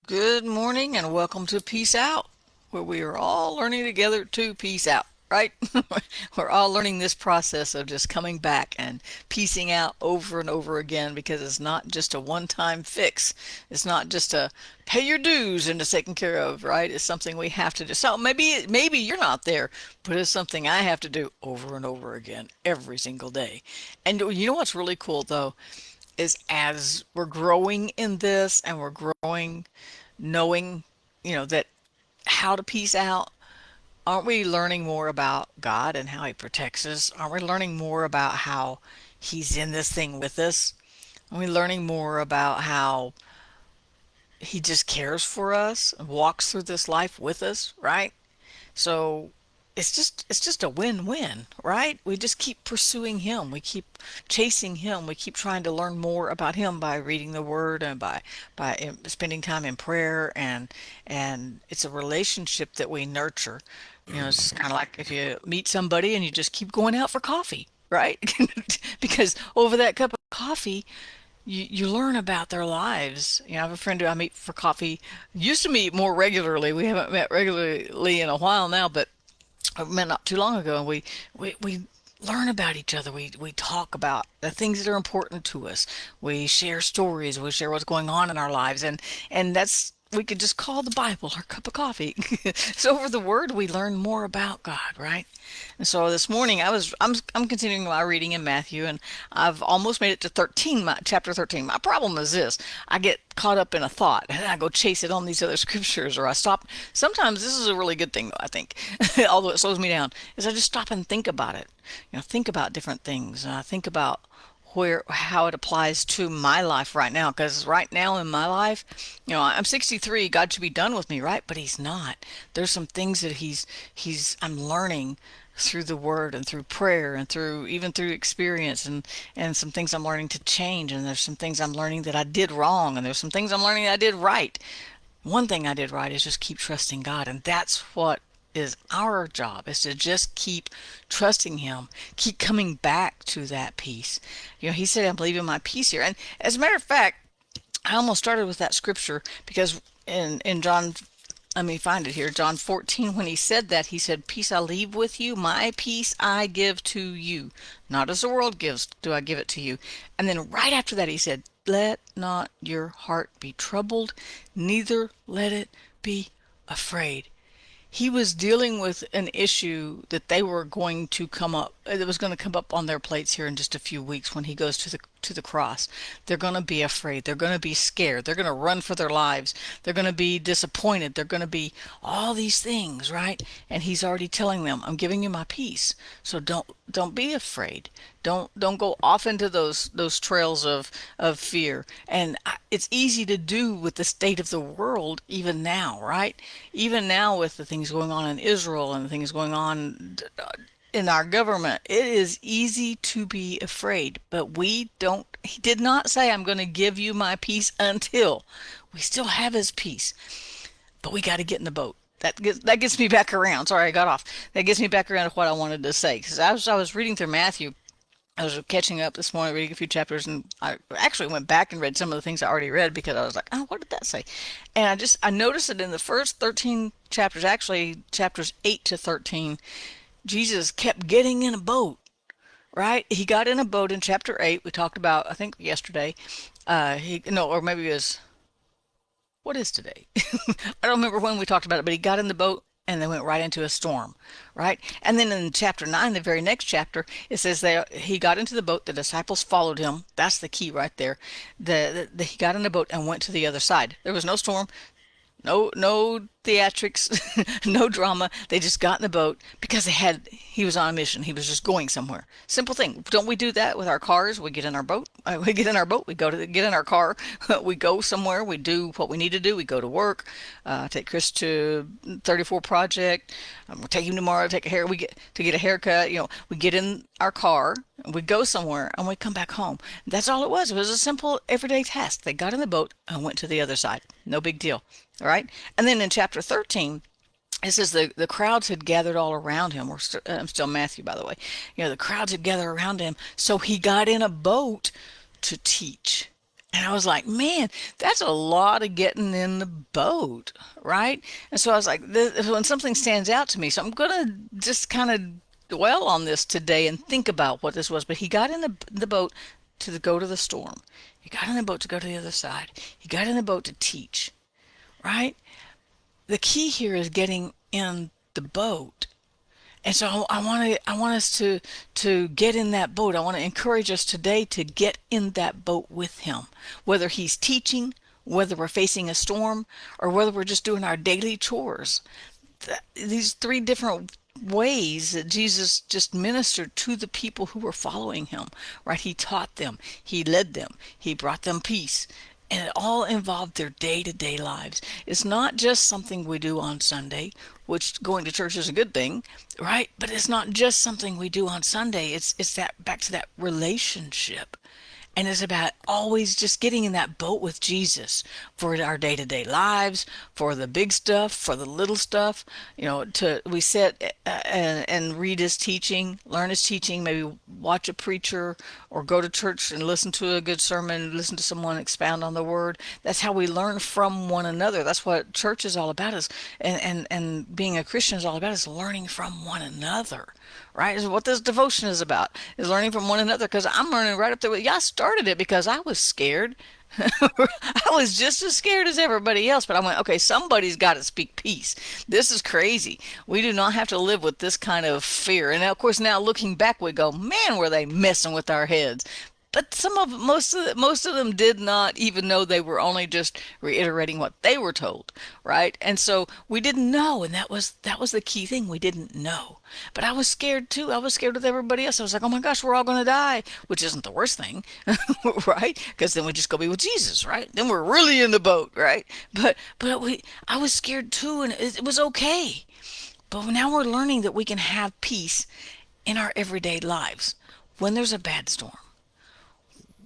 Good morning and welcome to Peace Out, where we are all learning together to peace out, right? We're all learning this process of just coming back and piecing out over and over again because it's not just a one-time fix. It's not just a pay your dues and it's taken care of, right? It's something we have to do. So maybe you're not there, but it's something I have to do over and over again every single day. And you know what's really cool though is as we're growing in this and we're growing knowing, that how to peace out, aren't we learning more about God and how He protects us? Aren't we learning more about how He's in this thing with us? Aren't we learning more about how He just cares for us and walks through this life with us, right? So it's just a win-win, right? We just keep pursuing him. We keep chasing him. We keep trying to learn more about him by reading the word and by spending time in prayer and it's a relationship that we nurture. It's kind of like if you meet somebody and you just keep going out for coffee, right? Because over that cup of coffee, you learn about their lives. I have a friend who I meet for coffee. Used to meet more regularly. We haven't met regularly in a while now, but I met not too long ago, and we learn about each other. We talk about the things that are important to us. We share stories. We share what's going on in our lives, and that's we could just call the Bible our cup of coffee. So over the Word, we learn more about God, right? And so this morning, I'm continuing my reading in Matthew, and I've almost made it to 13, chapter 13. My problem is this: I get caught up in a thought, and then I go chase it on these other scriptures, or I stop. Sometimes this is a really good thing, though, I think, although it slows me down, is I just stop and think about it. Think about different things. And I think about how it applies to my life right now, because right now in my life, I'm 63. God should be done with me, right? But he's not. There's some things that I'm learning through the word and through prayer and through experience, and some things I'm learning to change, and there's some things I'm learning that I did wrong, and there's some things I'm learning that I did right. One thing I did right is just keep trusting God, and that's what is our job, is to just keep trusting him, keep coming back to that peace. He said, I'm leaving my peace here. And as a matter of fact, I almost started with that scripture because in John, let me find it here, John 14, when he said that, he said, peace I leave with you, my peace I give to you. Not as the world gives do I give it to you. And then right after that he said, let not your heart be troubled, neither let it be afraid. He was dealing with an issue that they were going to come up, that was going to come up on their plates here in just a few weeks when he goes to the cross. They're going to be afraid. They're going to be scared. They're going to run for their lives. They're going to be disappointed. They're going to be all these things, right? And he's already telling them, I'm giving you my peace. So don't be afraid. Don't go off into those trails of fear. And it's easy to do with the state of the world even now, right? Even now with the things going on in Israel and the things going on in our government, it is easy to be afraid. But we don't. He did not say, I'm going to give you my peace until. We still have his peace, but we got to get in the boat. That gets me back around. Sorry, I got off. That gets me back around to what I wanted to say, because I was reading through Matthew. I was catching up this morning, reading a few chapters, and I actually went back and read some of the things I already read because I was like, oh, what did that say? And I noticed that in the first 13 chapters, actually chapters 8 to 13, Jesus kept getting in a boat, right? He got in a boat in chapter 8. We talked about, I think, yesterday. He no, or maybe it was, what is today? I don't remember when we talked about it, but he got in the boat and they went right into a storm, right? And then in chapter 9, the very next chapter, it says he got into the boat, the disciples followed him. That's the key right there. He got in the boat and went to the other side. There was no storm, no theatrics, no drama. They just got in the boat because he was on a mission. He was just going somewhere. Simple thing. Don't we do that with our cars? We get in our boat. We get in our boat. We get in our car. We go somewhere. We do what we need to do. We go to work. Take Chris to 34 Project. We'll take him tomorrow. To get a haircut. We get in our car. We go somewhere and we come back home. That's all it was. It was a simple everyday task. They got in the boat and went to the other side. No big deal. All right. And then in chapter 13, it says the crowds had gathered all around him. I'm still Matthew, by the way. The crowds had gathered around him. So he got in a boat to teach. And I was like, man, that's a lot of getting in the boat, right? And so I was like, when something stands out to me, so I'm going to just kind of dwell on this today and think about what this was. But he got in the boat go to the storm. He got in the boat to go to the other side. He got in the boat to teach, right? The key here is getting in the boat. And so I want us to get in that boat. I want to encourage us today to get in that boat with him, whether he's teaching, whether we're facing a storm, or whether we're just doing our daily chores. These three different ways that Jesus just ministered to the people who were following him, right? He taught them, he led them, he brought them peace. And it all involved their day-to-day lives. It's not just something we do on Sunday, which going to church is a good thing, right? But it's not just something we do on Sunday. It's that back to that relationship. And it's about always just getting in that boat with Jesus for our day-to-day lives, for the big stuff, for the little stuff. We sit and read his teaching, learn his teaching, maybe watch a preacher or go to church and listen to a good sermon, listen to someone expound on the word. That's how we learn from one another. That's what church is all about, is and being a Christian is all about, is learning from one another. Right, is what this devotion is about, is learning from one another, because I'm learning right up there with you. I started it because I was scared. I was just as scared as everybody else, but I went, okay, somebody's got to speak peace. This is crazy. We do not have to live with this kind of fear. And now, of course, now looking back, we go, man, were they messing with our heads. But most of them did not even know, they were only just reiterating what they were told, right? And so we didn't know, and that was the key thing. We didn't know. But I was scared too. I was scared with everybody else. I was like, oh my gosh, we're all going to die, which isn't the worst thing, right? Because then we just go be with Jesus, right? Then we're really in the boat, right? I was scared too, and it was okay. But now we're learning that we can have peace in our everyday lives when there's a bad storm,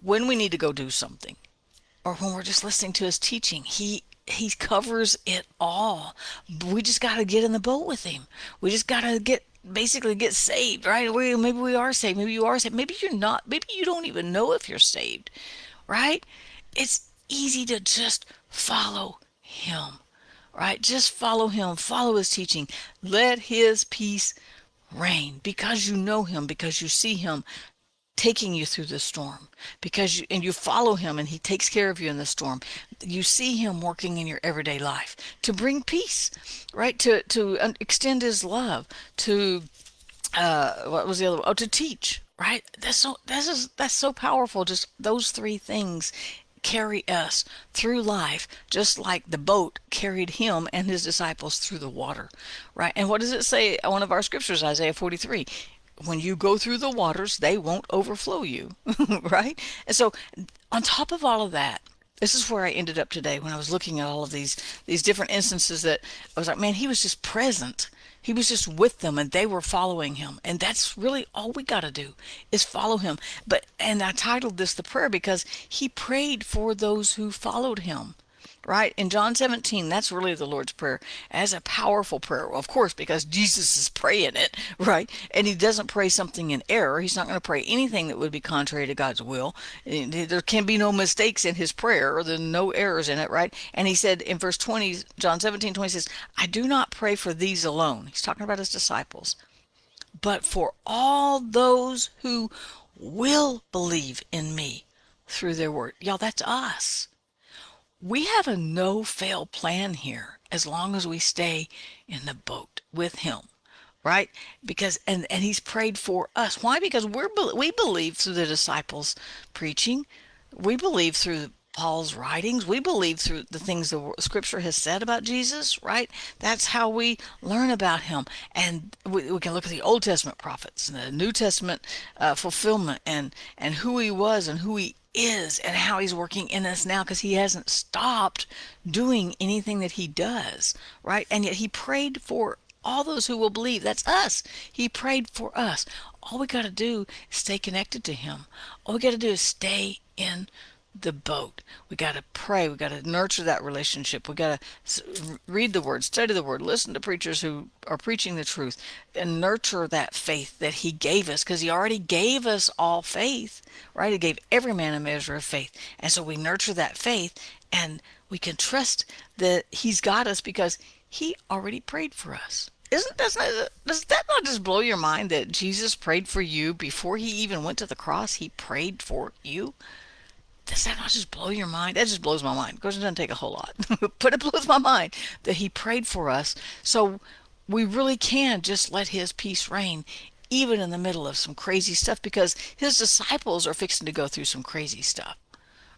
when we need to go do something, or when we're just listening to his teaching. He covers it all. We just got to get in the boat with him. We just got to basically get saved, right? Maybe we are saved. Maybe you are saved. Maybe you're not. Maybe you don't even know if you're saved, right? It's easy to just follow him, right? Just follow him. Follow his teaching. Let his peace reign, because you know him, because you see him taking you through the storm, you follow him and he takes care of you in the storm. You see him working in your everyday life to bring peace, right? To extend his love, to what was the other one? Oh, to teach, right? That's so powerful. Just those three things carry us through life, just like the boat carried him and his disciples through the water, right? And what does it say? One of our scriptures, Isaiah 43, when you go through the waters, they won't overflow you, right? And so, on top of all of that, this is where I ended up today when I was looking at all of these different instances, that I was like, man, he was just present. He was just with them, and they were following him. And that's really all we got to do, is follow him. And I titled this the prayer because he prayed for those who followed him. Right? In John 17, that's really the Lord's Prayer, as a powerful prayer. Well, of course, because Jesus is praying it, right? And he doesn't pray something in error. He's not going to pray anything that would be contrary to God's will. There can be no mistakes in his prayer, or there's no errors in it, right? And he said in verse 20, John 17:20 says, I do not pray for these alone. He's talking about his disciples, but for all those who will believe in me through their word. Y'all, that's us. We have a no-fail plan here, as long as we stay in the boat with him, right? Because and he's prayed for us. Why? Because we believe through the disciples' preaching. We believe through Paul's writings. We believe through the things the scripture has said about Jesus, right? That's how we learn about him. And we can look at the Old Testament prophets and the New Testament fulfillment, and who he was and who he is, and how he's working in us now, because he hasn't stopped doing anything that he does, right? And yet he prayed for all those who will believe. That's us. He prayed for us. All we got to do is stay connected to him. All we got to do is stay in the boat. We got to pray. We got to nurture that relationship. We got to read the word, study the word, listen to preachers who are preaching the truth, and nurture that faith that he gave us, because he already gave us all faith, right? He gave every man a measure of faith. And so we nurture that faith, and we can trust that he's got us because he already prayed for us. Does that not just blow your mind that Jesus prayed for you before he even went to the cross? He prayed for you. Does that not just blow your mind? That just blows my mind. Of course, it doesn't take a whole lot, but it blows my mind that he prayed for us. So we really can just let his peace reign, even in the middle of some crazy stuff, because his disciples are fixing to go through some crazy stuff,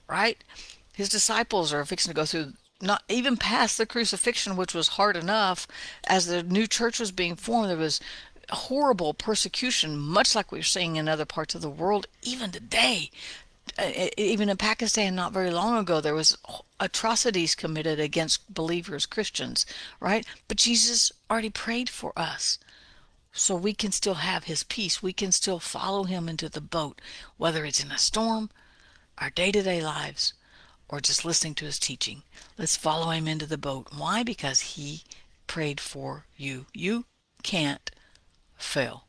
right? His disciples are fixing to go through, not even past the crucifixion, which was hard enough. As the new church was being formed, there was horrible persecution, much like we're seeing in other parts of the world, even today. Even in Pakistan, not very long ago, there was atrocities committed against believers, Christians, right? But Jesus already prayed for us. So we can still have his peace. We can still follow him into the boat, whether it's in a storm, our day-to-day lives, or just listening to his teaching. Let's follow him into the boat. Why? Because he prayed for you. You can't fail,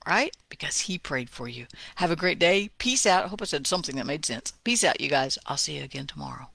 right? Because he prayed for you. Have a great day. Peace out. I hope I said something that made sense. Peace out, you guys. I'll see you again tomorrow.